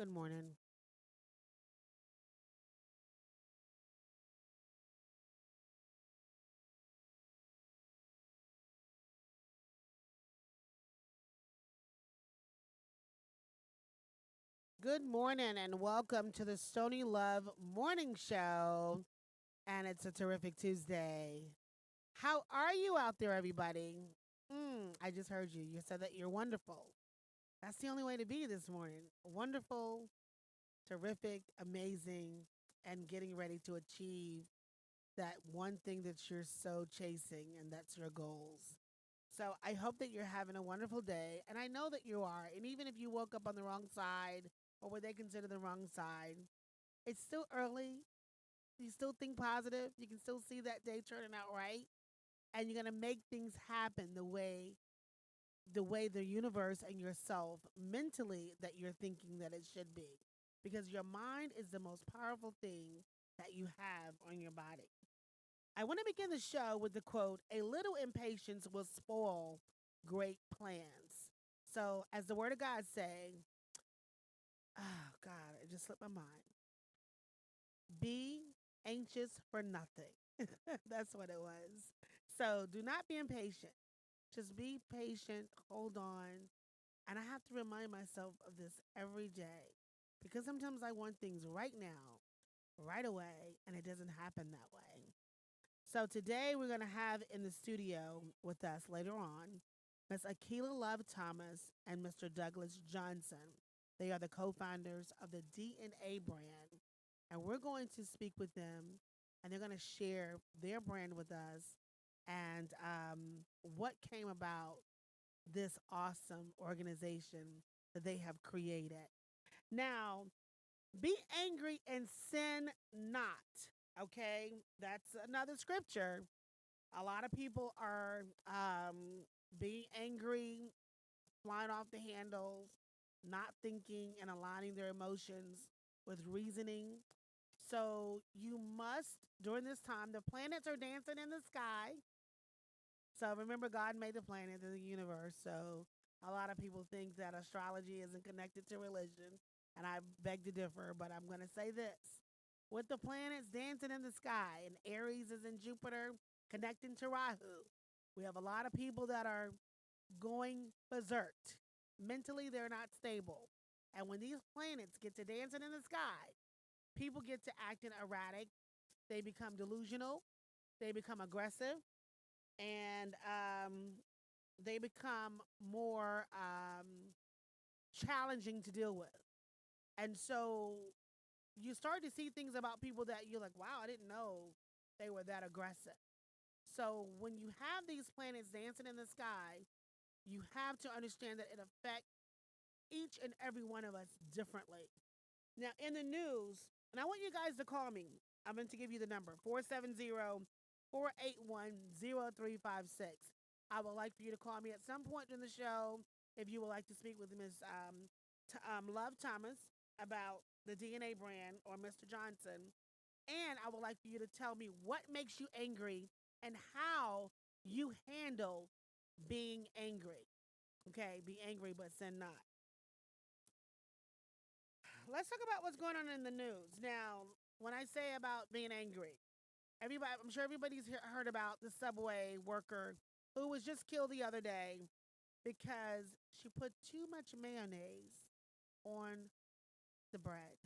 Good morning. Good morning, and welcome to the Stoney Love Morning Show. And it's a terrific Tuesday. How are you out there, everybody? I just heard you. You said that you're wonderful. That's the only way to be this morning. Wonderful, terrific, amazing, and getting ready to achieve that one thing that you're so chasing, and that's your goals. So I hope that you're having a wonderful day. And I know that you are. And even if you woke up on the wrong side or what they consider the wrong side, it's still early. You still think positive. You can still see that day turning out right. And you're gonna make things happen the way the universe and yourself mentally that you're thinking that it should be. Because your mind is the most powerful thing that you have on your body. I want to begin the show with the quote, "A little impatience will spoil great plans." So, as the word of God say, oh God, it just slipped my mind. Be anxious for nothing. That's what it was. So, do not be impatient. Just be patient, hold on. And I have to remind myself of this every day because sometimes I want things right now, right away, and it doesn't happen that way. So today we're going to have in the studio with us later on Miss Akila Love Thomas and Mr. Douglas Johnson. They are the co-founders of the DNA brand, and we're going to speak with them, and they're going to share their brand with us and what came about this awesome organization that they have created. Now, be angry and sin not. Okay, that's another scripture. A lot of people are being angry, flying off the handles, not thinking and aligning their emotions with reasoning. So you must, during this time, the planets are dancing in the sky. So remember, God made the planet and the universe. So a lot of people think that astrology isn't connected to religion. And I beg to differ, but I'm going to say this. With the planets dancing in the sky, and Aries is in Jupiter connecting to Rahu, we have a lot of people that are going berserk. Mentally, they're not stable. And when these planets get to dancing in the sky, people get to acting erratic. They become delusional. They become aggressive. And they become more challenging to deal with. And so you start to see things about people that you're like, wow, I didn't know they were that aggressive. So when you have these planets dancing in the sky, you have to understand that it affects each and every one of us differently. Now, in the news, and I want you guys to call me. I'm going to give you the number 470-481-0356. I would like for you to call me at some point in the show if you would like to speak with Ms. Love Thomas about the DNA brand or Mr. Johnson. And I would like for you to tell me what makes you angry and how you handle being angry. Okay, be angry but sin not. Let's talk about what's going on in the news. Now, when I say about being angry, everybody, I'm sure everybody's heard about the subway worker who was just killed the other day because she put too much mayonnaise on the bread.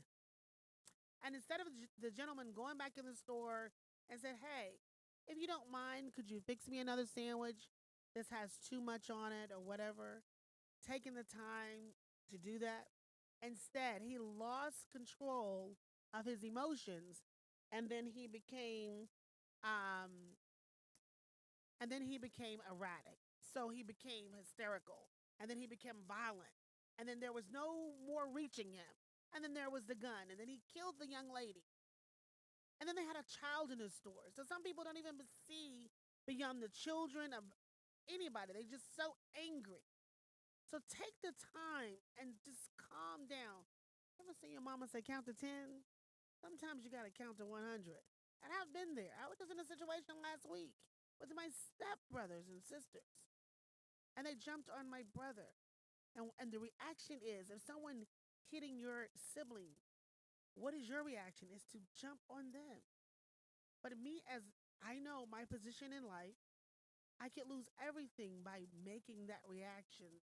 And instead of the gentleman going back in the store and said, "Hey, if you don't mind, could you fix me another sandwich? This has too much on it or whatever." Taking the time to do that. Instead, he lost control of his emotions and then um he became erratic. So he became hysterical and then he became violent. And then there was no more reaching him. And then there was the gun and then he killed the young lady. And then they had a child in the store. So some people don't even see beyond the children of anybody. They're just so angry. So take the time and just calm down. Ever see your mama say count to 10? Sometimes you got to count to 100. And I've been there. I was just in a situation last week with my stepbrothers and sisters. And they jumped on my brother. And the reaction is if someone hitting your sibling, what is your reaction? Is to jump on them. But me, as I know my position in life, I could lose everything by making that reaction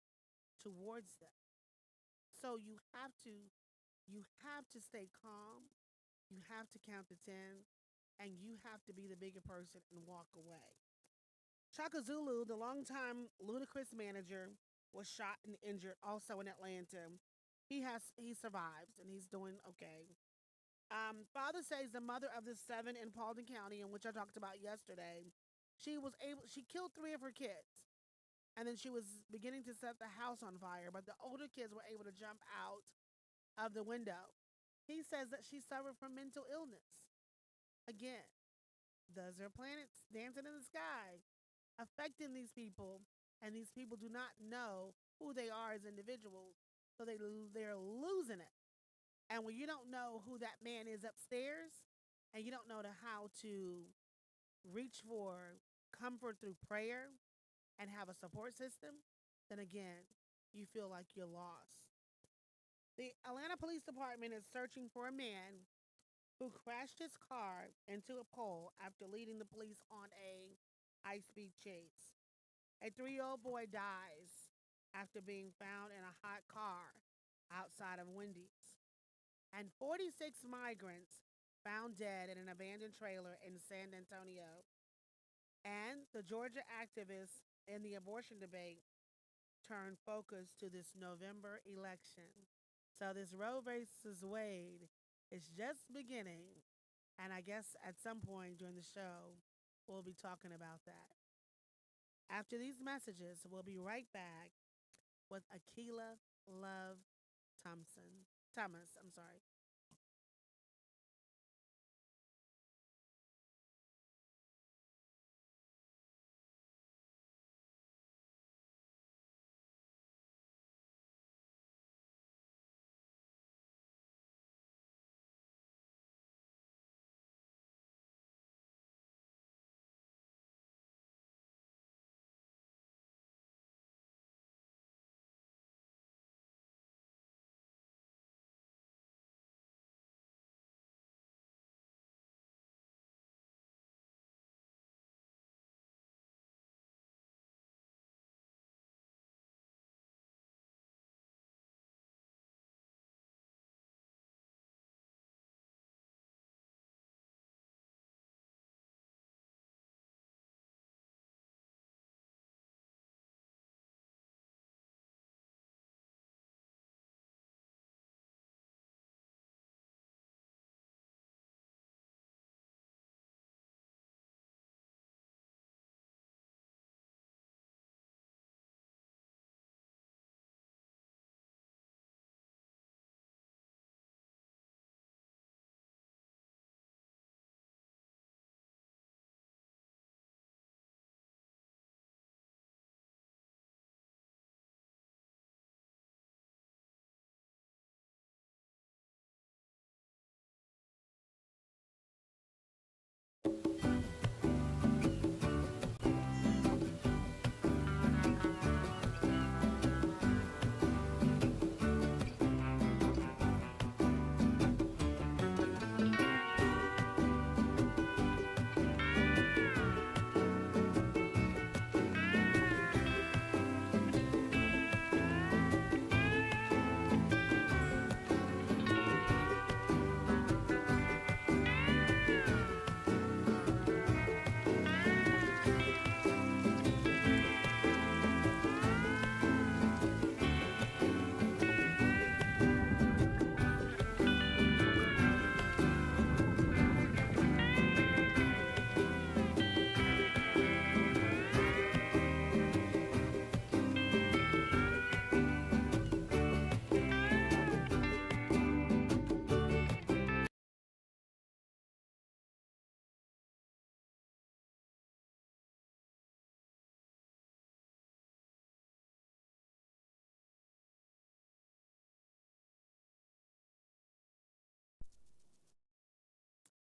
towards them. So you have to stay calm. You have to count to 10, and you have to be the bigger person and walk away. Chaka Zulu, the longtime Ludacris manager, was shot and injured also in Atlanta. He survives and he's doing okay. Father says the mother of the seven in Paulding County, in which I talked about yesterday, she killed three of her kids, and then she was beginning to set the house on fire, but the older kids were able to jump out of the window. He says that she suffered from mental illness. Again, does her planets dancing in the sky affecting these people, and these people do not know who they are as individuals, so they're losing it. And when you don't know who that man is upstairs, and you don't know how to reach for comfort through prayer and have a support system, then again, you feel like you're lost. The Atlanta Police Department is searching for a man who crashed his car into a pole after leading the police on a high speed chase. A 3-year old boy dies after being found in a hot car outside of Wendy's. And 46 migrants found dead in an abandoned trailer in San Antonio. And the Georgia activists in the abortion debate turned focus to this November election. So this Roe versus Wade is just beginning. And I guess at some point during the show, we'll be talking about that. After these messages, we'll be right back with Akila Love Thompson. Thomas, I'm sorry.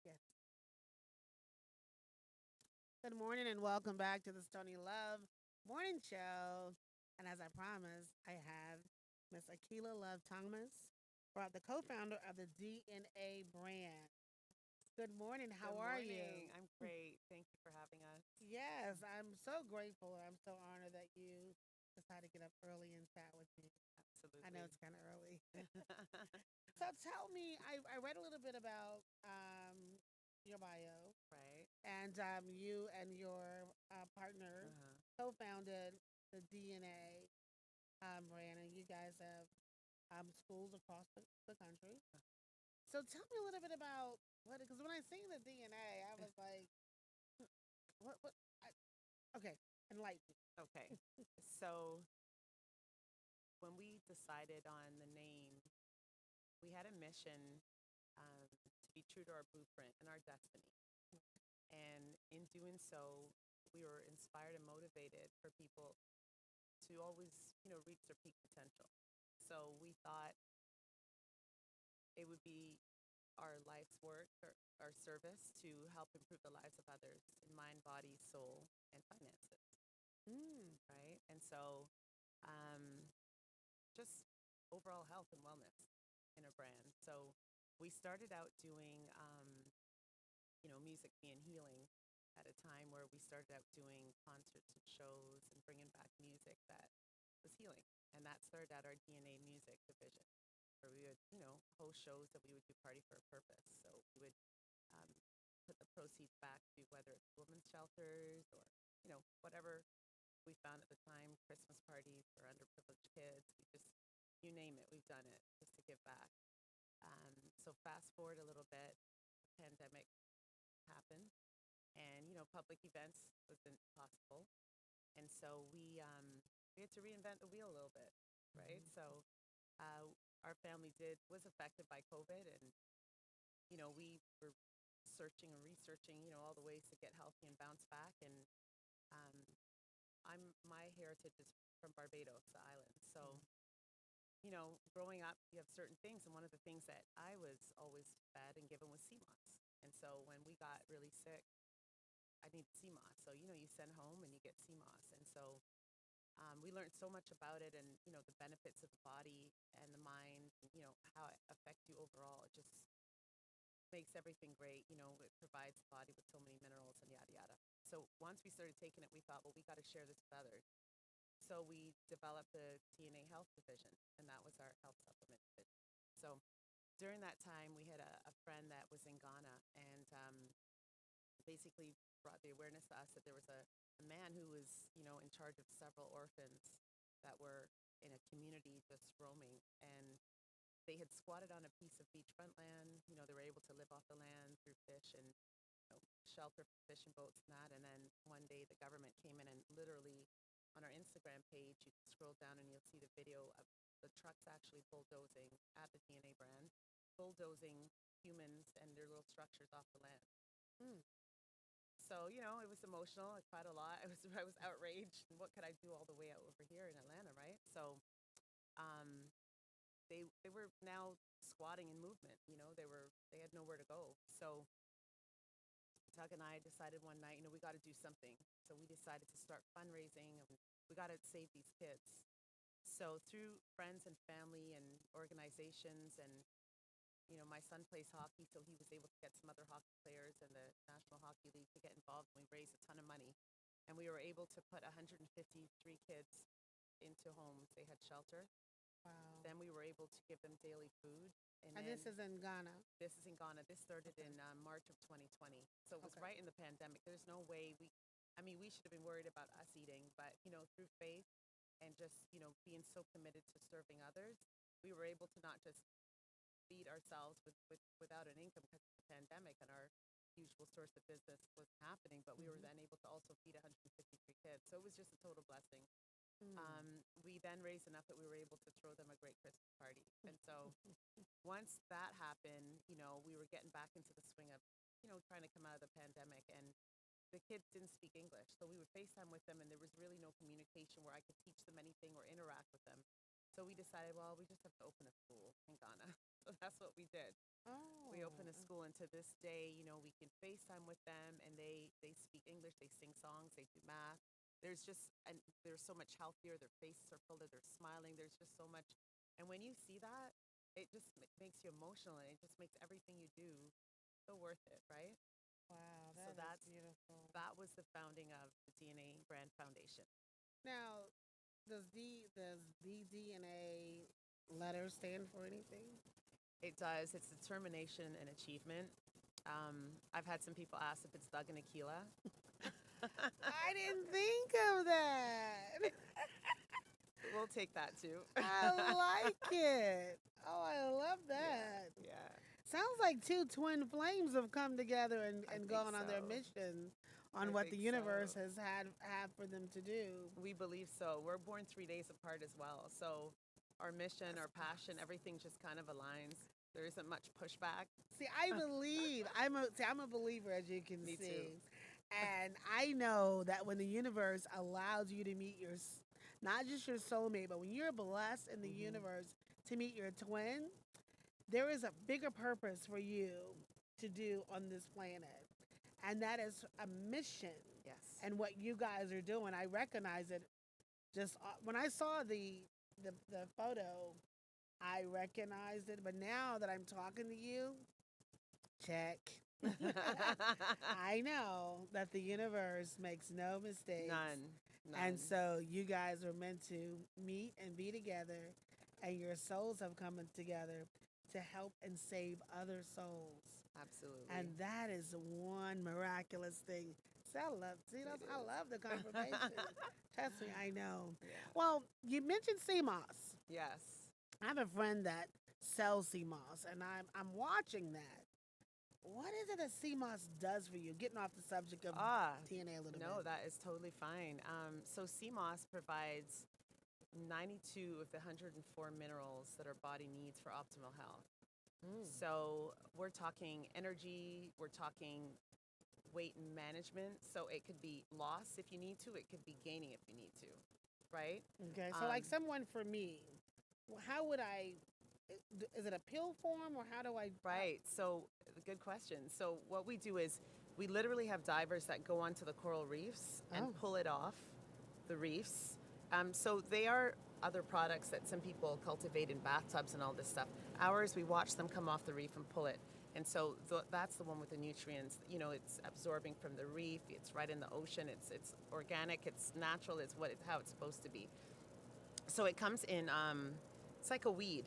Yes. Good morning and welcome back to the Stoney Love Morning Show. And as I promised, I have Miss Akila Love Thomas. the co-founder of the DNA brand. Good morning. How Good are you? morning. I'm great. Thank you for having us. Yes, I'm so grateful. I'm so honored that you decided to get up early and chat with me. I know Absolutely. it's kind of early. So tell me, I read a little bit about your bio, Right. and you and your partner Uh-huh. co-founded the DNA brand, and you guys have schools across the country. So tell me a little bit about what, because when I seen the DNA, I was like, what? I, okay, enlighten me. Okay. So when we decided on the name, we had a mission to be true to our blueprint and our destiny. And in doing so, we were inspired and motivated for people to always, reach their peak potential. So we thought it would be our life's work or our service to help improve the lives of others in mind, body, soul, and finances, Mm. right? And so um, just overall health and wellness in a brand. So we started out doing, music being healing at a time where we started out doing concerts and shows and bringing back music that was healing. And that started out our DNA music division, where we would, host shows that we would do party for a purpose. So we would um, put the proceeds back to whether it's women's shelters or, whatever we found at the time, Christmas parties for underprivileged kids. We just, you name it, we've done it just to give back. So fast forward a little bit, the pandemic happened and, public events wasn't possible. And so we had to reinvent the wheel a little bit, right? So uh, our family was affected by COVID and, we were searching and researching, all the ways to get healthy and bounce back. And um, my heritage is from Barbados, the island. So, growing up, you have certain things. And one of the things that I was always fed and given was sea moss. And so when we got really sick, I needed sea moss. So, you send home and you get sea moss. And so we learned so much about it and, the benefits of the body and the mind, and, how it affects you overall. It just makes everything great. It provides the body with so many minerals and yada, yada. So once we started taking it, we thought, well, we got to share this with others. So we developed the TNA Health Division, and that was our health supplement division. So during that time, we had a friend that was in Ghana and basically brought the awareness to us that there was a man who was, in charge of several orphans that were in a community just roaming. And they had squatted on a piece of beachfront land. They were able to live off the land through fish and shelter for fishing boats and that. And then one day the government came in and literally on our Instagram page, you can scroll down and you'll see the video of the trucks actually bulldozing at the DNA brand, bulldozing humans and their little structures off the land. Mm. So, it was emotional. I cried a lot. I was outraged. And what could I do all the way out over here in Atlanta, right? So um, they were now squatting in movement. They had nowhere to go. So Tuck and I decided one night, we got to do something. So we decided to start fundraising and we got to save these kids. So through friends and family and organizations and, my son plays hockey, so he was able to get some other hockey players in the National Hockey League to get involved. And we raised a ton of money and we were able to put 153 kids into homes. They had shelter. Wow. Then we were able to give them daily food. And And then this is in Ghana. this is in Ghana. This started Okay. in March of 2020. So it was Okay. right in the pandemic. There's no way we should have been worried about us eating, but, through faith and just, being so committed to serving others, we were able to not just feed ourselves without an income because of the pandemic and our usual source of business was happening, but we were Mm-hmm. then able to also feed 153 kids. So it was just a total blessing. Mm. We then raised enough that we were able to throw them a great Christmas party. And so once that happened, we were getting back into the swing of, trying to come out of the pandemic. And the kids didn't speak English. So we would FaceTime with them, and there was really no communication where I could teach them anything or interact with them. So we decided, well, we just have to open a school in Ghana. So that's what we did. We Oh. opened a school, and to this day, we can FaceTime with them, and they speak English, they sing songs, they do math. And they're so much healthier. Their faces are fuller, they're smiling. There's just so much. And when you see that, it just makes you emotional, and it just makes everything you do so worth it, right? Wow, So that is beautiful. that was the founding of the DNA Brand Foundation. Now, does BDNA letter stand for anything? It does. It's determination and achievement. I've had some people ask if it's Doug and Aquila. I didn't think of that. We'll take that too. I like it. Oh, I love Yeah, that. yeah. Sounds like two twin flames have come together I and think gone on their so. mission I on what the think so. universe has had for them to do. We believe so. We're born 3 days apart as well. So our mission, That's our passion, awesome. everything just kind of aligns. There isn't much pushback. See, I believe I'm a believer, as you can Me too. see, and I know that when the universe allows you to meet not just your soulmate, but when you're blessed in the Hmm. universe to meet your twin, there is a bigger purpose for you to do on this planet, and that is a mission. Yes. And what you guys are doing, I recognize it. Just when I saw the photo, I recognized it. But now that I'm talking to you, check. I know that the universe makes no mistakes. None. And None. so you guys are meant to meet and be together, and your souls have come together to help and save other souls. And Absolutely. that is one miraculous thing. It I is. love the confirmation. Trust me, I know. Yeah. Well, you mentioned CMOS. Yes. I have a friend that sells CMOS, and I'm watching that. What is it that CMOS does for you? Getting off the subject of Ah, TNA a little no, bit. that is totally fine. So CMOS provides 92 of the 104 minerals that our body needs for optimal health. Mm. So we're talking energy, we're talking weight management. So it could be loss if you need to, it could be gaining if you need to, right? Okay, so Um, like someone for me, how would is it a pill form or how do I? right. So good question. So what we do is we literally have divers that go onto the coral reefs and Oh, pull it off the reefs. So they are other products that some people cultivate in bathtubs and all this stuff. Ours, we watch them come off the reef and pull it. And so that's the one with the nutrients. You know, it's absorbing from the reef. It's right in the ocean. It's organic. It's natural. It's how it's supposed to be. So it comes in. It's like a weed,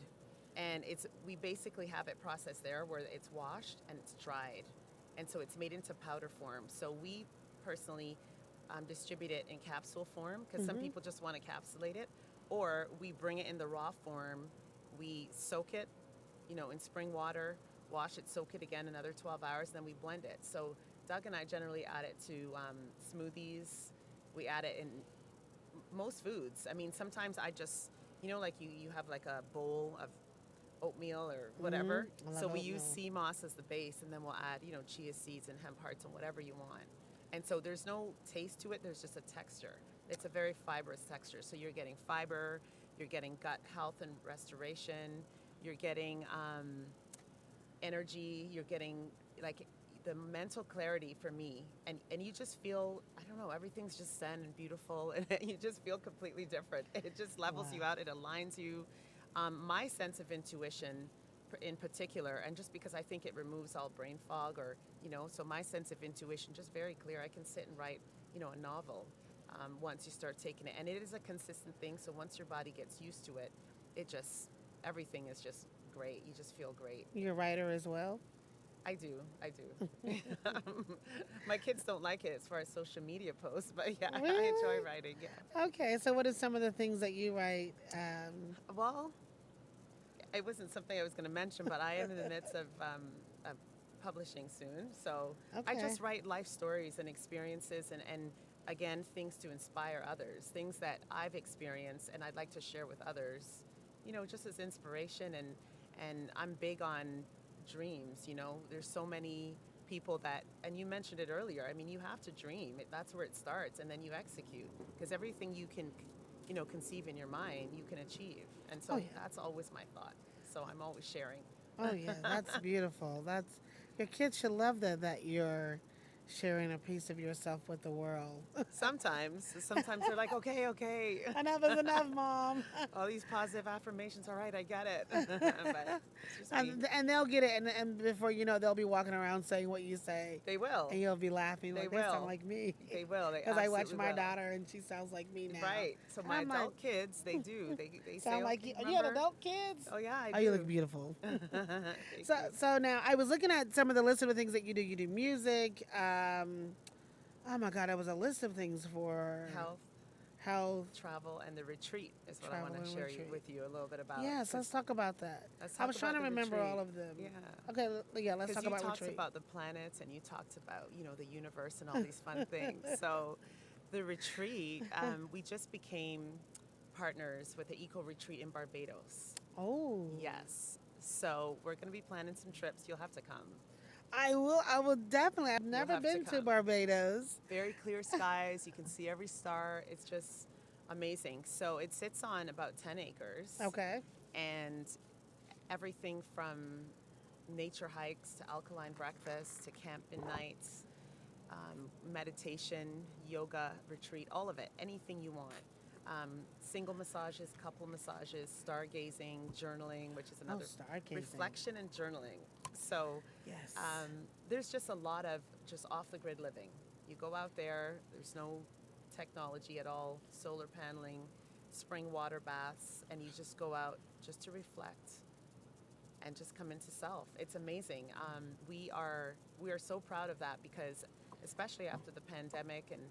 and it's we basically have it processed there where it's washed and it's dried, and so it's made into powder form. So we personally distribute it in capsule form because some mm-hmm. people just want to encapsulate it, or we bring it in the raw form. We soak it, in spring water, wash it, soak it again another 12 hours, then we blend it. So Doug and I generally add it to smoothies. We add it in most foods. I mean, sometimes I just, like you have like a bowl of oatmeal or Mm-hmm. whatever. I So love we use oatmeal. sea moss as the base, and then we'll add, chia seeds and hemp hearts and whatever you want. And so there's no taste to it. There's just a texture. It's a very fibrous texture. So you're getting fiber, you're getting gut health and restoration, you're getting energy, you're getting like the mental clarity for me, and you just feel, I don't know, everything's just zen and beautiful, and you just feel completely different. It just levels Wow. you out, it aligns you. My sense of intuition in particular, and just because I think it removes all brain fog, or so my sense of intuition just very clear. I can sit and write a novel once you start taking it, and it is a consistent thing. So once your body gets used to it, it just everything is just great. You just feel great. You're a writer as well. I do. I do. My kids don't like it as far as social media posts, but yeah, I enjoy Really? writing. Yeah. Okay, so what are some of the things that you write? Well, it wasn't something I was going to mention, but I am in the midst of publishing soon. So I Okay. just write life stories and experiences, and again, things to inspire others, things that I've experienced and I'd like to share with others, just as inspiration. And I'm big on dreams. There's so many people that, and you mentioned it earlier, I mean, you have to dream. That's where it starts, and then you execute, because everything you can conceive in your mind, you can achieve. And Oh so yeah. that's always my thought. So I'm always sharing. Oh yeah. That's beautiful. That's your kids should love that. That sharing a piece of yourself with the world. Sometimes they're like, okay, okay. Enough is enough, Mom. All these positive affirmations. All right, I get it. But it's just me. And they'll get it, and before you know, they'll be walking around saying what you say, They will. and you'll be laughing They like they sound will. like me. They will. They Because I watch absolutely my will. daughter, and she sounds like me now. Right. So And my I'm like, adult kids, they do. They say, sound like okay, you. Are you had remember? adult kids? Oh yeah, I Oh, do. you look beautiful. Thank So you. so now I was looking at some of the list of the things that you do. You do music. Oh my God, it was a list of things for Health, health, travel, and the retreat is what I want travel, to and share retreat. with you a little bit about. Yes, let's 'Cause talk about that. let's I talk was trying about to the remember all retreat. of them. Yeah. Okay, yeah, let's Because talk you about talked retreat. about the planets and you talked about, the universe and all these fun things. So the retreat, we just became partners with the Eco Retreat in Barbados. Oh, Yes. So we're going to be planning some trips. You'll have to come. I will. I will definitely. I've You'll never have to been to come. Barbados. Very clear skies. You can see every star. It's just amazing. So it sits on about 10 acres Okay. and everything from nature hikes to alkaline breakfast to camping nights, meditation, yoga, retreat, all of it, anything you want. Single massages, couple massages, stargazing, journaling, which is Oh, another stargazing. reflection and journaling. So Yes. there's just a lot of just off the grid living. You go out there, there's no technology at all, solar paneling, spring water baths, and you just go out just to reflect and just come into self. It's amazing. We are so proud of that because, especially after the pandemic and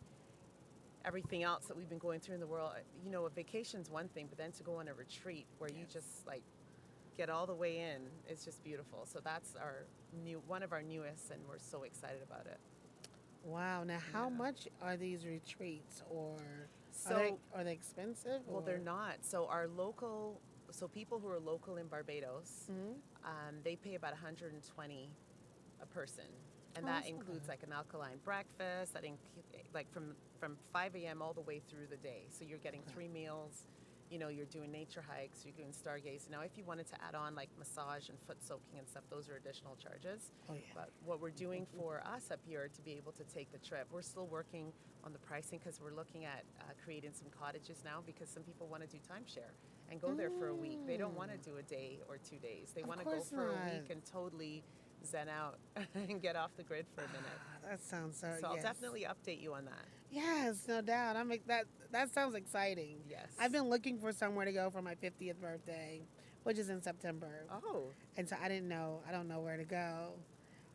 everything else that we've been going through in the world, a vacation's one thing, but then to go on a retreat where you just like get all the way in, it's just beautiful. So that's one of our newest, and we're so excited about it. Wow. Now, how Yeah. much are these retreats, or So, are they expensive? well, they're Or not. So people who are local in Barbados, Mhm. they pay about 120 a person, and Oh, that that's not includes bad. like an alkaline breakfast. Like from 5 a.m. all the way through the day. So you're getting Okay. 3 meals. You're doing nature hikes. You're doing stargazing. Now, if you wanted to add on like massage and foot soaking and stuff, those are additional charges. Oh yeah. But what we're doing for us up here to be able to take the trip, we're still working on the pricing because we're looking at creating some cottages now because some people want to do timeshare and go there for a week. They don't want to do a day or 2 days. They Of want to go course for a not. week and totally zen out and get off the grid for a minute. That sounds so. So I'll Yes. definitely update you on that. Yes, no doubt. I make that. That sounds exciting. Yes. I've been looking for somewhere to go for my 50th birthday, which is in September, Oh, and so I didn't know. I don't know where to go,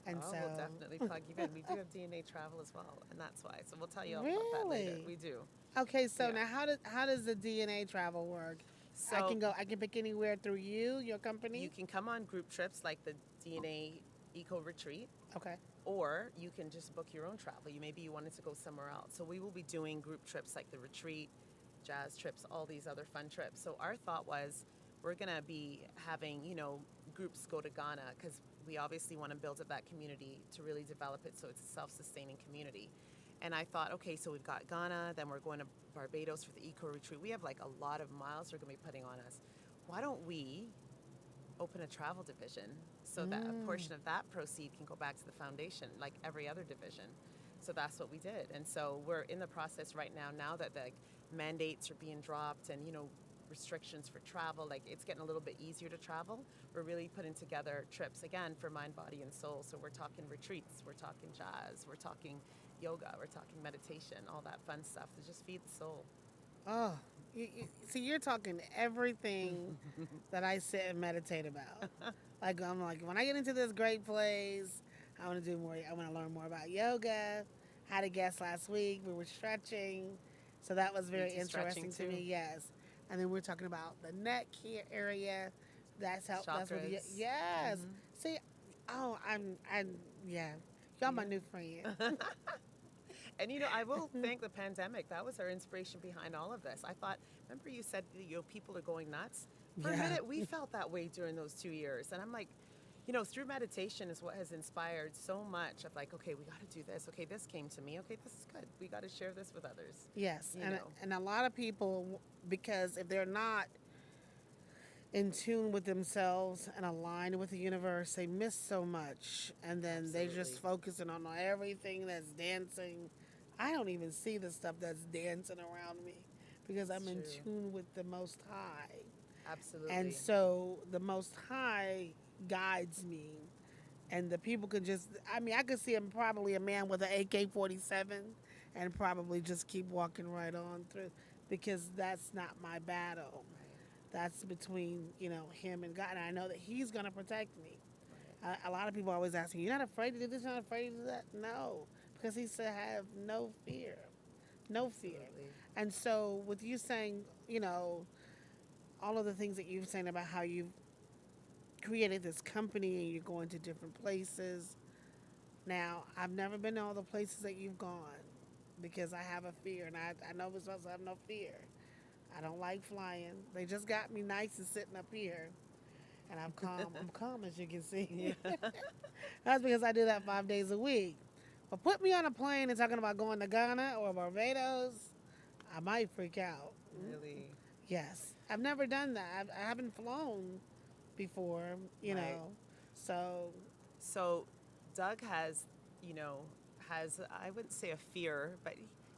and oh, so we'll definitely plug you in. We do have DNA travel as well, and that's why. So we'll tell you all about that later. really. We do. Okay, so Yeah. now how does the DNA travel work? I So can go. I can pick anywhere through you, your you company. can come on group trips like the DNA Eco Retreat, Okay. or you can just book your own travel. Maybe you wanted to go somewhere else. So we will be doing group trips like the retreat, jazz trips, all these other fun trips. So our thought was we're going to be having, groups go to Ghana because we obviously want to build up that community to really develop it so it's a self-sustaining community. And I thought, okay, so we've got Ghana, then we're going to Barbados for the Eco Retreat. We have like a lot of miles they're going to be putting on us. Why don't we open a travel division so that a Mm. portion of that proceed can go back to the foundation like every other division. So that's what we did. And so we're in the process right now that the mandates are being dropped and restrictions for travel, like it's getting a little bit easier to travel. We're really putting together trips again for mind, body, and soul. So we're talking retreats, we're talking jazz, we're talking yoga, we're talking meditation, all that fun stuff to just feed the soul. Oh, see, you're talking everything that I sit and meditate about. Like I'm like, when I get into this great place, I want to do more. I want to learn more about yoga. Had a guest last week. We were stretching, so that was very Into stretching interesting to too. me. Yes, and then we're talking about the neck here area. That's how. That's what. Chakras. Yes. See, oh, I'm. Yeah, y'all my Yeah. new friend. And I will thank the pandemic. That was our inspiration behind all of this. I thought, remember you said people are going nuts? For a Yeah. minute, we felt that way during those 2 years. And I'm like, through meditation is what has inspired so much of like, okay, we got to do this. Okay, this came to me. Okay, this is good. We got to share this with others. Yes, You and know. and a lot of people, because if they're not in tune with themselves and aligned with the universe, they miss so much. And then they just Absolutely. focusing on everything that's dancing. I don't even see the stuff that's dancing around me because I'm It's in true. tune with the Most High. And Absolutely. so the Most High guides me. And the people could just, I mean, I could see him probably a man with an AK-47 and probably just keep walking right on through because that's not my battle. Right. That's between, him and God. And I know that he's going to protect me. Right. A lot of people always ask me, you're not afraid to do this, you're not afraid to do that? No, because he said, have no fear. No fear. Absolutely. And so, with you saying, all of the things that you've saying about how you've created this company and you're going to different places. Now, I've never been to all the places that you've gone because I have a fear, and I know we're supposed to have no fear. I don't like flying. They just got me nice and sitting up here, and I'm calm. I'm calm, as you can see. Yeah. That's because I do that 5 days a week. But put me on a plane and talking about going to Ghana or Barbados, I might freak out. Really. Yes, I've never done that. I haven't flown before, Right. So, So Doug you know, I wouldn't say a fear, but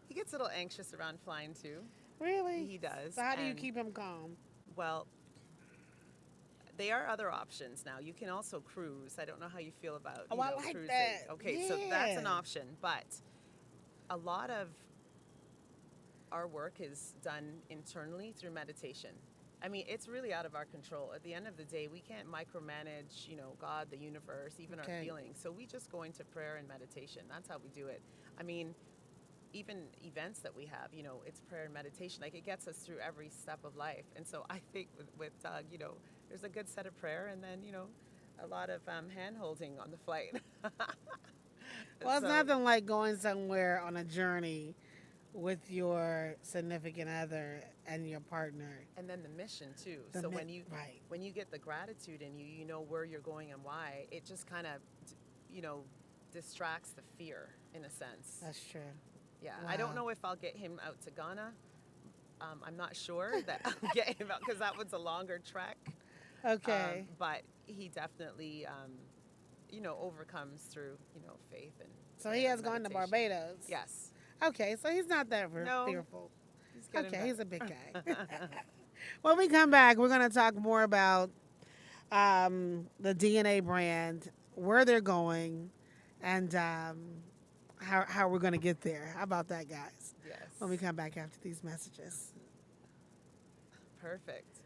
he gets a little anxious around flying too. really? He So, does. how do you And keep him calm? well, they are other options now. You can also cruise. I don't know how you feel about, Oh, I like cruising. that. Okay, so that's Yeah. an option, but a lot of our work is done internally through meditation. I mean, it's really out of our control. At the end of the day, we can't micromanage, God, the universe, even our Okay. feelings. So we just go into prayer and meditation. That's how we do it. I mean, even events that we have, it's prayer and meditation. Like it gets us through every step of life. And so I think with Doug, there's a good set of prayer and then, a lot of hand holding on the flight. Well, it's So, nothing like going somewhere on a journey with your significant other and your partner. and then the mission too. The So right. when you get the gratitude in you, you know where you're going and why. It just kind of, you know, distracts the fear in a sense. That's true. Yeah, I don't Wow. know if I'll get him out to Ghana. I'm not sure that I'll get him out because that was a longer trek. Okay. But he definitely, overcomes through, faith and So he prayer has and gone to meditation. Barbados. Yes. Okay, so he's not that No, fearful. he's getting Okay, he's a big better. guy. When we come back, we're going to talk more about the DNA brand, where they're going, and how we're going to get there. How about that, guys? When we Yes. come back after these messages. Perfect.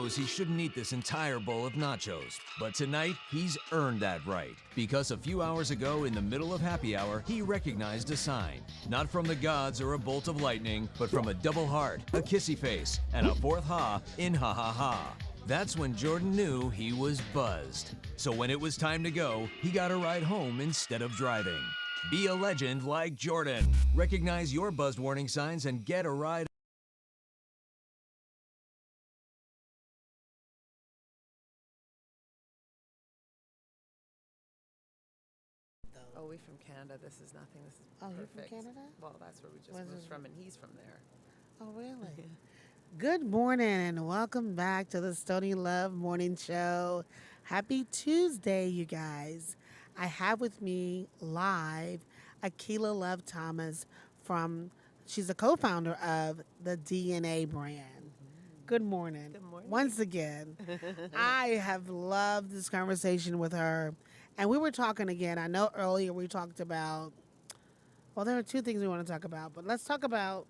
knows he shouldn't eat this entire bowl of nachos, but tonight he's earned that right because a few hours ago in the middle of happy hour, he recognized a sign, not from the gods or a bolt of lightning, but from a double heart, a kissy face, and a fourth ha in ha ha ha. That's when Jordan knew he was buzzed. So when it was time to go, he got a ride home instead of driving. Be a legend like Jordan. Recognize your buzzed warning signs and get a ride. Oh, we from Canada. This is nothing. This is Oh, you perfect. from Canada? Well, that's where we just Where's moved this- from, and he's from there. Oh, really? Good morning and welcome back to the Stoney Love Morning Show. Happy Tuesday, you guys. I have with me live Akila Love Thomas she's a co-founder of the DNA brand. Good morning. Good morning. Once again, I have loved this conversation with her. And we were talking again. I know earlier we talked about, well, there are two things we want to talk about, but let's talk about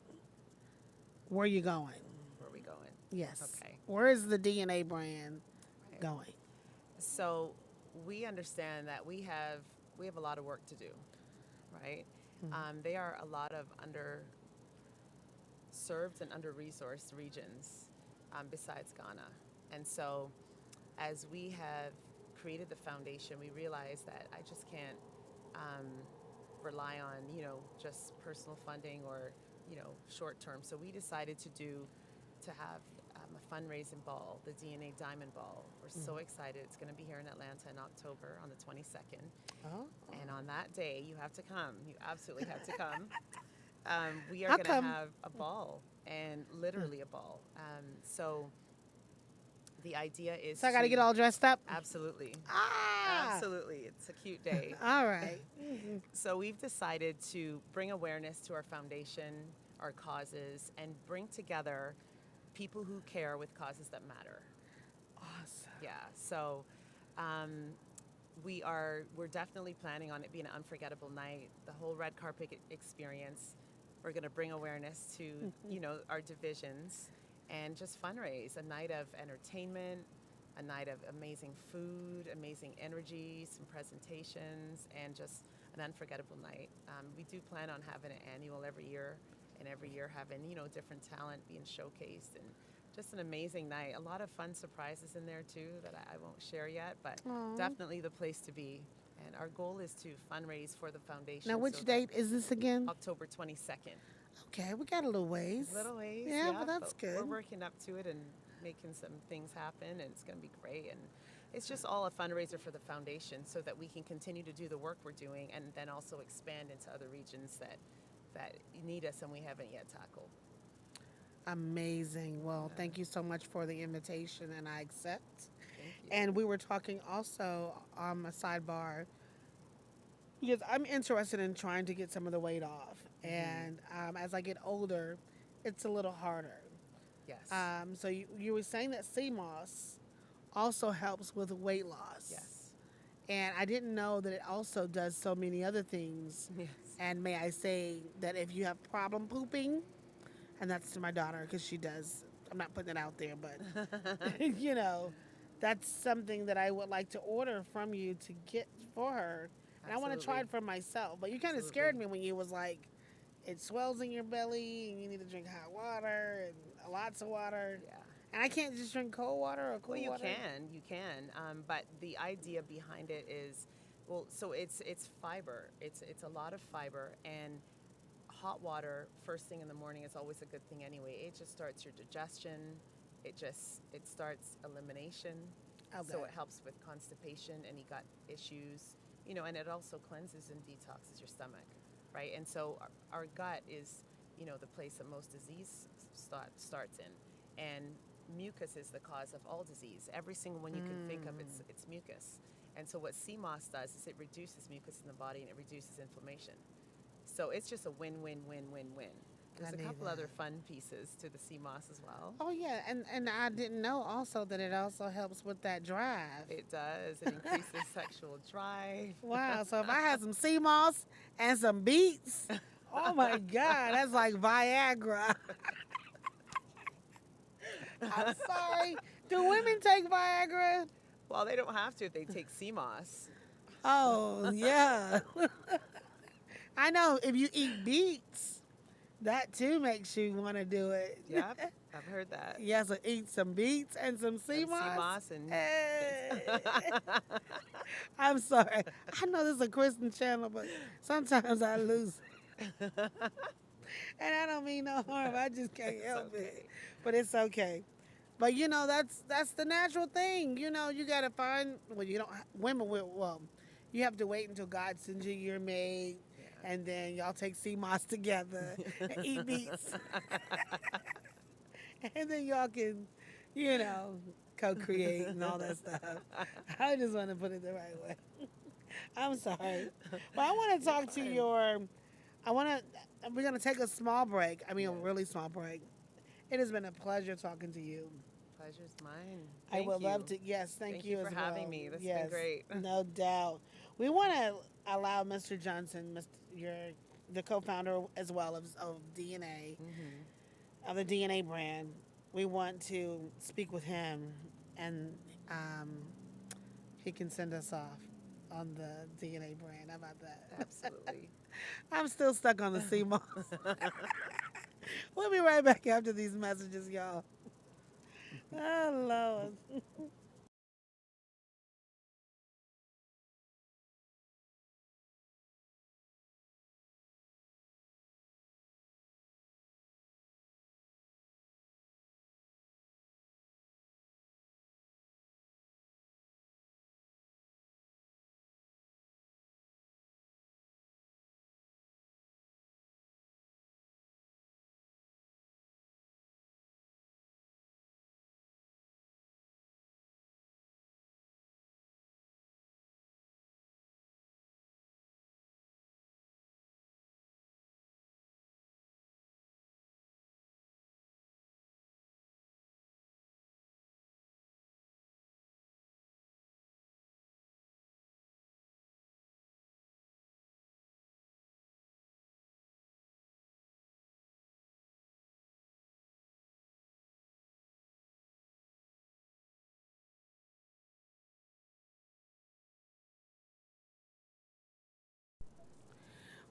where you're going. Where are we going? Yes. Okay. Where is the DNA brand going? So we understand that we have a lot of work to do, right? There are a lot of underserved and under-resourced regions besides Ghana, and so as we have created the foundation, we realized that I just can't rely on just personal funding or short term. So we decided to have a fundraising ball, the DNA Diamond Ball. We're so excited. It's going to be here in Atlanta in October on the 22nd. Oh. And on that day, you have to come. You absolutely have to come. We are I'll going to come. have a ball, and literally a ball. So the idea is So I got to get all dressed up? Absolutely. Ah! Absolutely. It's a cute day. All right. So we've decided to bring awareness to our foundation, our causes, and bring together people who care with causes that matter. Awesome. Yeah. So we're definitely planning on it being an unforgettable night. The whole red carpet experience. We're going to bring awareness to our divisions and just fundraise. A night of entertainment, a night of amazing food, amazing energy, some presentations, and just an unforgettable night. We do plan on having an annual every year, and every year having different talent being showcased, and just an amazing night. A lot of fun surprises in there too that I won't share yet, but Aw. definitely the place to be. And our goal is to fundraise for the foundation. Now, which so date is this again? October 22nd. Okay, we got a little ways. Little ways, Yeah, but that's We're good. working up to it and making some things happen, and it's going to be great. And it's just all a fundraiser for the foundation so that we can continue to do the work we're doing and then also expand into other regions that need us and we haven't yet tackled. Amazing. Well, thank you so much for the invitation, and I accept. Thank you. And we were talking also a sidebar because I'm interested in trying to get some of the weight off. And as I get older, it's a little harder. Yes. So you were saying that sea moss also helps with weight loss. Yes. And I didn't know that it also does so many other things. Yes. And may I say that if you have problem pooping, and that's to my daughter because she does, I'm not putting it out there, but that's something that I would like to order from you to get for her. And I want to try it for myself. But you kind of scared me when you was like, it swells in your belly and you need to drink hot water and lots of water. Yeah. And I can't just drink cold water or cool Well, water. you can. But the idea behind it is, so it's fiber. It's a lot of fiber, and hot water first thing in the morning is always a good thing anyway. It just starts your digestion. It starts elimination. Okay. So it helps with constipation, any gut issues, and it also cleanses and detoxes your stomach, right? And so our gut is, the place that most disease starts in, and mucus is the cause of all disease. Every single one you can think of, it's mucus. And so what sea moss does is it reduces mucus in the body and it reduces inflammation. So it's just a win-win-win-win-win. There's a couple other fun pieces to the sea moss as well. Oh, yeah. And I didn't know also that it also helps with that drive. It does. It increases sexual drive. Wow. So if I had some sea moss and some beets, oh, my God, that's like Viagra. I'm sorry. Do women take Viagra? Well, they don't have to if they take sea moss. Oh, yeah. I know if you eat beets, that too makes you want to do it. Yep, I've heard that. Yeah, so eat some beets and some sea And sea moss. moss and Hey. I'm sorry. I know this is a Christian channel, but sometimes I lose it. And I don't mean no harm. I just can't it's help it. okay. But it's okay. But that's the natural thing. You gotta find well you don't women will well, you have to wait until God sends you your mate and then y'all take sea moss together and eat beets. And then y'all can, you know, co-create and all that stuff. I just want to put it the right way. I'm sorry, but I want to You're talk to fine. your. I want to. We're gonna take a small break. I mean, a really small break. It has been a pleasure talking to you. Pleasure's mine. I Thank would you. love to. Yes, thank Thank you you for as having well. me. This has Yes, been great. no doubt. We want to allow Mr. Johnson, you're the co-founder as well of DNA, of the DNA brand. We want to speak with him, and um, he can send us off on the DNA brand. How about that? Absolutely. I'm still stuck on the CMOS. We'll be right back after these messages, y'all. Oh, Lord.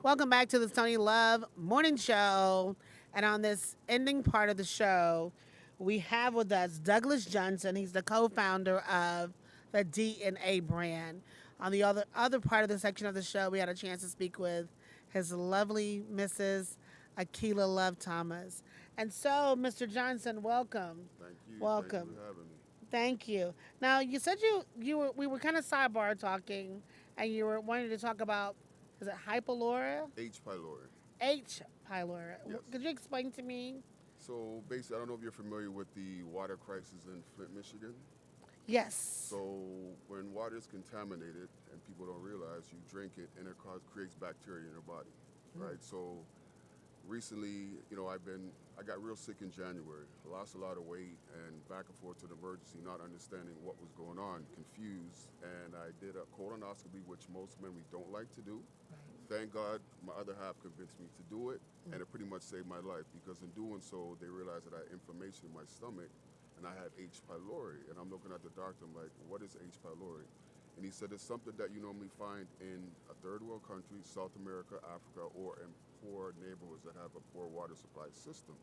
Welcome back to the Stoney Love Morning Show. And on this ending part of the show, we have with us Douglas Johnson. He's the co-founder of the DNA brand. On the other part of the section of the show, we had a chance to speak with his lovely Mrs. Akila Love Thomas. And so, Mr. Johnson, welcome. Thank you. Welcome. Thank you for having me. Thank you. Now, you said you were we were kind of sidebar talking, and you were wanting to talk about is it hypalura? H. pylori. H. pylori. Yes. Could you explain to me? So basically, I don't know if you're familiar with the water crisis in Flint, Michigan. Yes. So when water is contaminated and people don't realize, you drink it and it creates bacteria in your body, right? So recently, I got real sick in January. I lost a lot of weight and back and forth to the emergency, not understanding what was going on, confused. And I did a colonoscopy, which most men we don't like to do. Thank God my other half convinced me to do it, and it pretty much saved my life because in doing so, they realized that I had inflammation in my stomach and I had H. pylori. And I'm looking at the doctor, I'm like, what is H. pylori? And he said it's something that you normally find in a third world country, South America, Africa, or in poor neighborhoods that have a poor water supply system.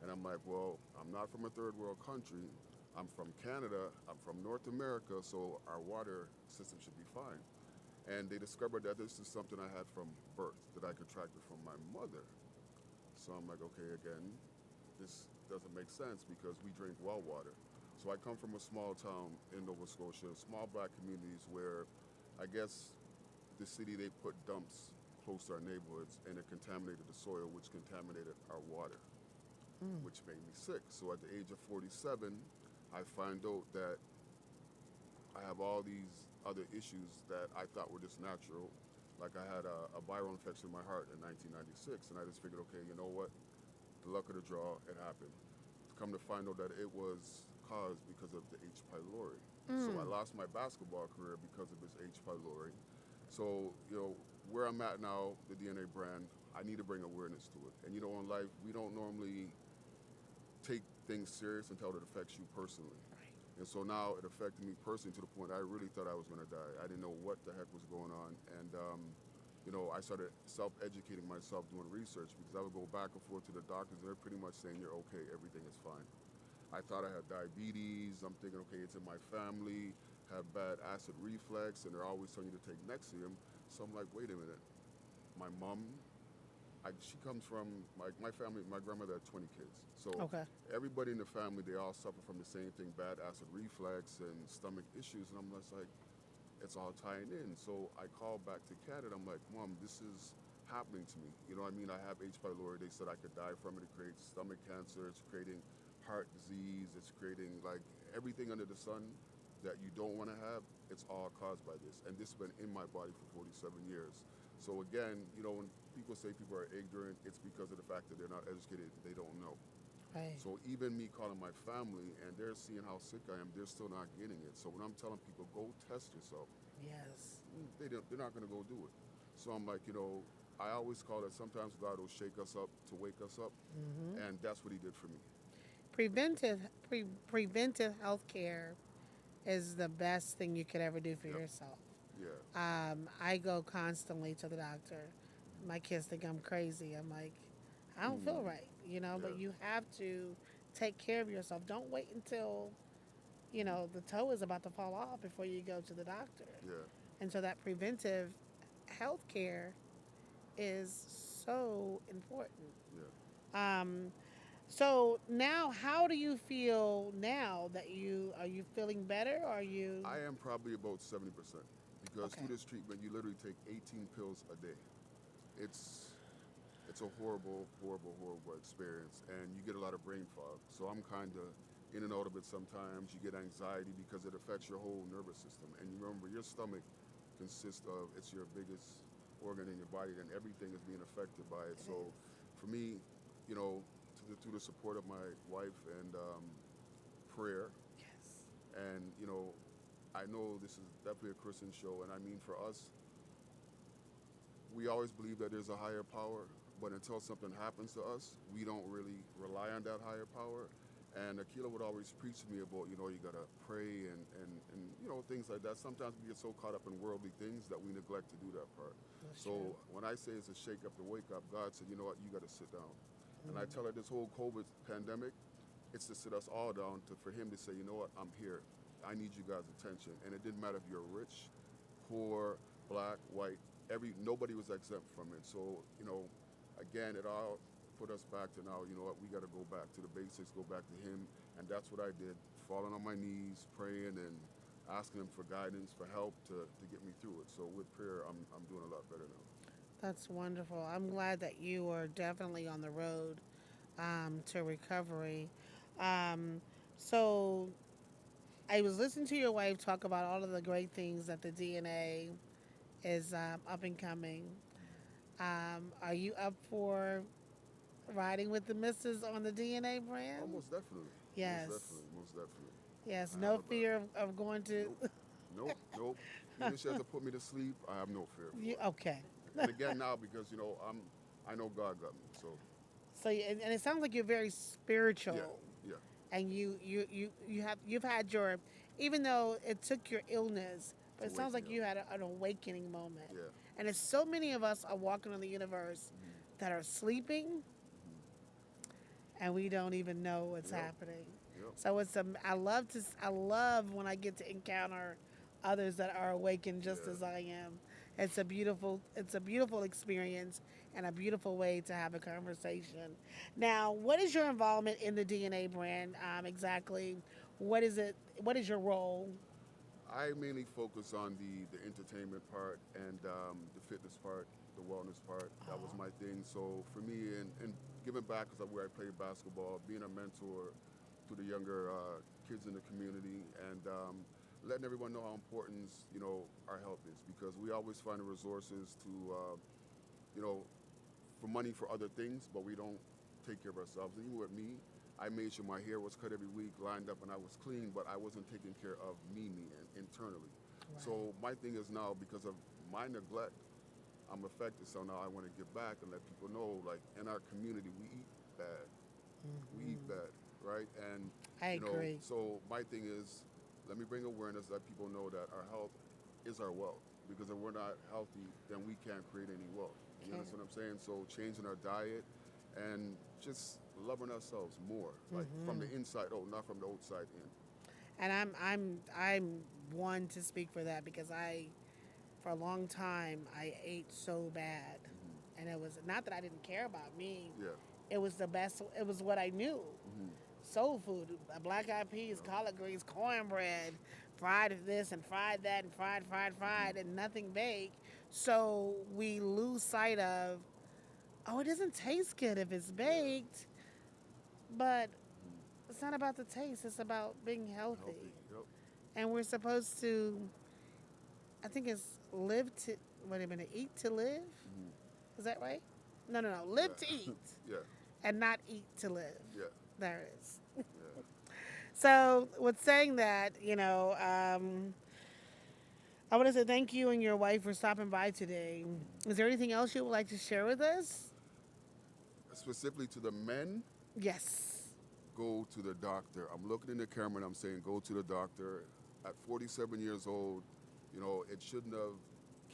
And I'm like, well, I'm not from a third world country. I'm from Canada, I'm from North America, so our water system should be fine. And they discovered that this is something I had from birth, that I contracted from my mother. So I'm like, okay, again, this doesn't make sense because we drink well water. So I come from a small town in Nova Scotia, small black communities where I guess the city, they put dumps close to our neighborhoods and it contaminated the soil, which contaminated our water, which made me sick. So at the age of 47, I find out that I have all these other issues that I thought were just natural. Like I had a viral infection in my heart in 1996, and I just figured, okay, you know what? The luck of the draw, it happened. Come to find out that it was caused because of the H. pylori. So I lost my basketball career because of this H. pylori. So, where I'm at now, the DNA brand, I need to bring awareness to it. And in life, we don't normally take things serious until it affects you personally. And so now it affected me personally to the point I really thought I was going to die. I didn't know what the heck was going on. And, I started self-educating myself doing research because I would go back and forth to the doctors and they're pretty much saying, you're okay, everything is fine. I thought I had diabetes. I'm thinking, okay, it's in my family, have bad acid reflux, and they're always telling you to take Nexium. So I'm like, wait a minute. My mom, she comes from my family. My grandmother had 20 kids, so Okay. everybody in the family they all suffer from the same thing: bad acid reflux and stomach issues. And I'm just like, it's all tying in. So I called back to Canada. I'm like, Mom, this is happening to me. You know what I mean? I have H. pylori. They said I could die from it. It creates stomach cancer. It's creating heart disease. It's creating like everything under the sun that you don't want to have. It's all caused by this. And this has been in my body for 47 years. So again, when people say people are ignorant, it's because of the fact that they're not educated. They don't know. Right. So even me calling my family and they're seeing how sick I am, they're still not getting it. So when I'm telling people, go test yourself, Yes. they're not going to go do it. So I'm like, I always call it sometimes God will shake us up to wake us up. And that's what he did for me. Preventive preventive health care is the best thing you could ever do for Yep. yourself. Yeah. I go constantly to the doctor. My kids think I'm crazy. I'm like, I don't feel right, but Yeah. you have to take care of yourself. Don't wait until, the toe is about to fall off before you go to the doctor. Yeah. And so that preventive health care is so important. Yeah. Um, so now, how do you feel now that are you feeling better? Or are you I am probably about 70% because okay? through this treatment, you literally take 18 pills a day. It's it's a horrible, horrible, horrible experience, and you get a lot of brain fog. So I'm kind of in and out of it sometimes. You get anxiety because it affects your whole nervous system. And you remember, your stomach consists of it's your biggest organ in your body, and everything is being affected by it. It So is. for me, through the support of my wife and prayer, Yes. and I know this is definitely a Christian show, and I mean for us, we always believe that there's a higher power, but until something happens to us, we don't really rely on that higher power. And Akila would always preach to me about, you gotta pray and things like that. Sometimes we get so caught up in worldly things that we neglect to do that part. That's true. So when I say it's a shake up to wake up, God said, you know what, you gotta sit down. And I tell her this whole COVID pandemic, it's to sit us all down for him to say, you know what, I'm here. I need you guys' attention. And it didn't matter if you're rich, poor, black, white, nobody was exempt from it. So, again, it all put us back to now, you know what, we got to go back to the basics, go back to him. And that's what I did, falling on my knees, praying and asking him for guidance, for help to get me through it. So with prayer, I'm doing a lot better now. That's wonderful. I'm glad that you are definitely on the road to recovery. Um, so I was listening to your wife talk about all of the great things that the DNA is up and coming. Are you up for riding with the missus on the DNA Oh, brand? most definitely. Most Yes. definitely. Most definitely. Yes. I have No a back. fear of going to. Nope. Nope. Nope. Even if she has to put me to sleep, I have no fear for You, it. okay. And again now because I know God got me. So So and it sounds like you're very yeah, spiritual, yeah, and you've had your, even though it took your illness, but to it wake sounds me like up. you had an awakening moment. Yeah. And it's so many of us are walking on the universe that are sleeping, and we don't even know what's Yep. happening. Yep. So I love when I get to encounter others that are awakened just Yeah. as I am. It's a beautiful experience and a beautiful way to have a conversation. Now, what is your involvement in the DNA brand exactly? What is it? What is your role? I mainly focus on the entertainment part and the fitness part, the wellness part. That was my thing. So for me, and giving back because where I played basketball, being a mentor to the younger kids in the community, and letting everyone know how important our health is because we always find the resources to you know for money for other things, but we don't take care of ourselves. And even with me, I made sure my hair was cut every week, lined up, and I was clean, but I wasn't taking care of me internally. Right. So my thing is now because of my neglect, I'm affected. So now I want to give back and let people know, like in our community, we eat bad. We eat bad, right? And I agree. So my thing is, let me bring awareness that people know that our health is our wealth. Because if we're not healthy, then we can't create any wealth. You Okay. understand what I'm saying? So changing our diet and just loving ourselves more, like from the inside out, not from the outside in. And I'm one to speak for that because I for a long time I ate so bad, and it was not that I didn't care about me. Yeah. It was the best. It was what I knew. Hmm. Soul food, black eyed peas, Yeah. collard greens, cornbread, fried this and fried that and fried, and nothing baked. So we lose sight of, oh, it doesn't taste good if it's Yeah. baked, but it's not about the taste. It's about being Healthy. healthy, Yep. and we're supposed to. I think it's live to. Wait a minute, eat to live. Hmm. Is that right? No, no, no. Live to Yeah. eat, Yeah. and not eat to live. Yeah. There it is. Yeah. So, with saying that, I want to say thank you and your wife for stopping by today. Is there anything else you would like to share with us? Specifically to the men, Yes. go to the doctor. I'm looking in the camera and I'm saying, go to the doctor. At 47 years old, it shouldn't have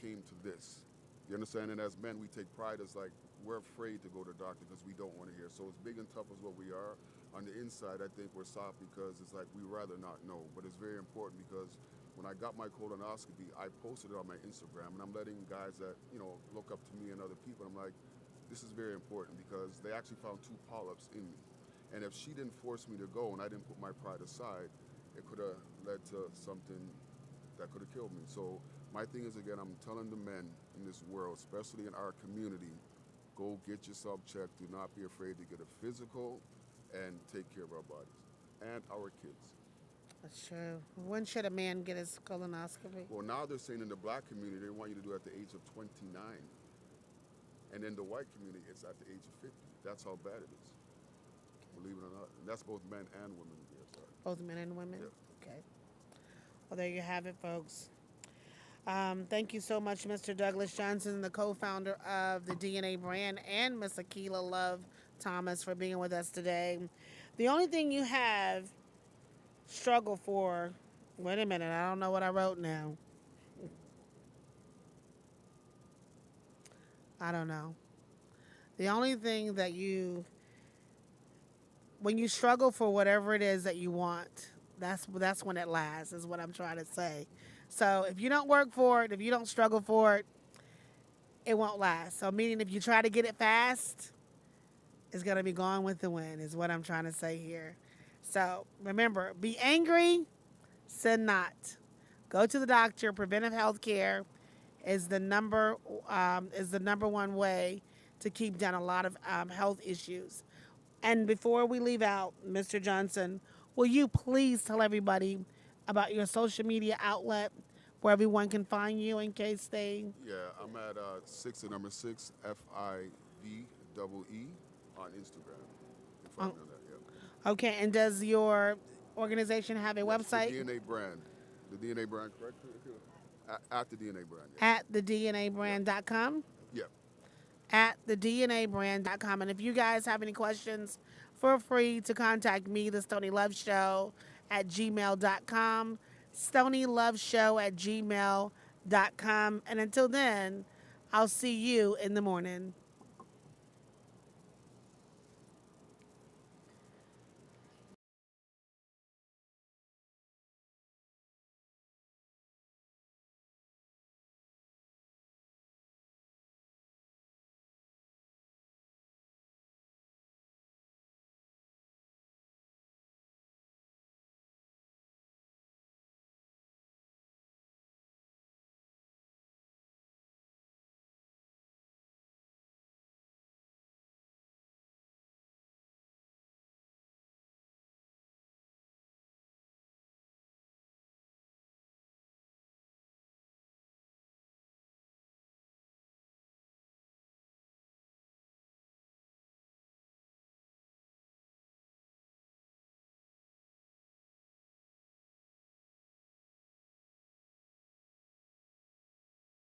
came to this. You understand? And as men, we take pride as like we're afraid to go to the doctor because we don't want to hear. So as big and tough as what we are, on the inside, I think we're soft because it's like we rather not know. But it's very important because when I got my colonoscopy, I posted it on my Instagram, and I'm letting guys that look up to me and other people. I'm like, this is very important because they actually found two polyps in me. And if she didn't force me to go and I didn't put my pride aside, it could have led to something that could have killed me. So my thing is, again, I'm telling the men in this world, especially in our community, go get yourself checked. Do not be afraid to get a physical and take care of our bodies and our kids. That's true. When should a man get his colonoscopy? Well, now they're saying in the black community they want you to do it at the age of 29. And in the white community, it's at the age of 50. That's how bad it is, believe it or not. And that's both men and women here. Sorry. Both men and women? Yeah. Okay. Well, there you have it, folks. Thank you so much, Mr. Douglas Johnson, the co founder of the DNA brand, and Miss Akila Love Thomas for being with us today. The only thing you have struggle for, wait a minute, I don't know what I wrote now. I don't know. The only thing that when you struggle for whatever it is that you want, that's when it lasts, is what I'm trying to say. So if you don't work for it, if you don't struggle for it, it won't last. So meaning if you try to get it fast, it's gonna be gone with the wind, is what I'm trying to say here. So remember, be angry, sin not. Go to the doctor. Preventive health care is the number one way to keep down a lot of health issues. And before we leave out, Mr. Johnson, will you please tell everybody about your social media outlet where everyone can find you in case they. Yeah, I'm at six the number six FIVEE on Instagram. You can find Oh, me on that. Yeah. okay, and does your organization have a Yes, the website? DNA brand. The DNA brand, correct? At the DNA brand. Yeah. At thednabrand.com? Yeah. At thednabrand.com. And if you guys have any questions, feel free to contact me, the Stoney Love Show, at gmail.com. Stoney Love Show at gmail.com. And until then, I'll see you in the morning.